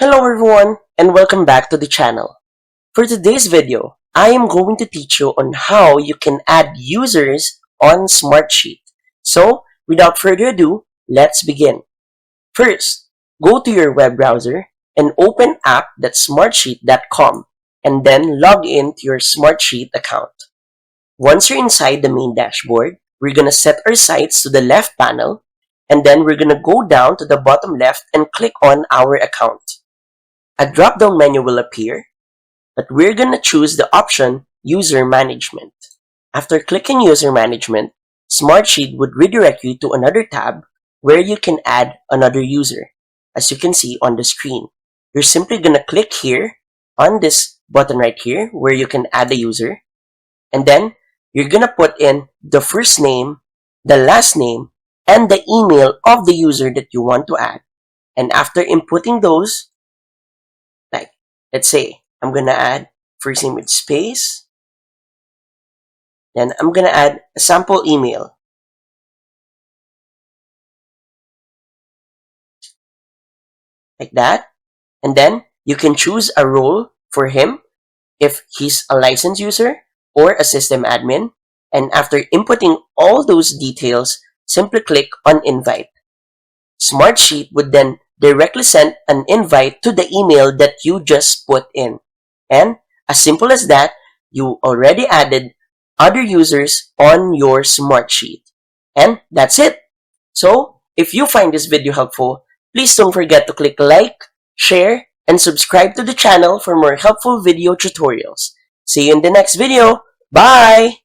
Hello everyone and welcome back to the channel. For today's video, I am going to teach you on how you can add users on Smartsheet. So, without further ado, let's begin. First, go to your web browser and open app.smartsheet.com and then log in to your Smartsheet account. Once you're inside the main dashboard, we're going to set our sights to the left panel and then we're going to go down to the bottom left and click on our account. A drop-down menu will appear, but we're going to choose the option User Management. After clicking User Management, Smartsheet would redirect you to another tab where you can add another user. As you can see on the screen, you're simply going to click here on this button right here where you can add a user, and then you're going to put in the first name, the last name, and the email of the user that you want to add. And after inputting those, let's say I'm going to add first name with space. Then I'm going to add a sample email. Like that. And then you can choose a role for him if he's a licensed user or a system admin. And after inputting all those details, simply click on Invite. Smartsheet would then directly send an invite to the email that you just put in. And as simple as that, you already added other users on your Smartsheet. And that's it. So, if you find this video helpful, please don't forget to click like, share, and subscribe to the channel for more helpful video tutorials. See you in the next video. Bye!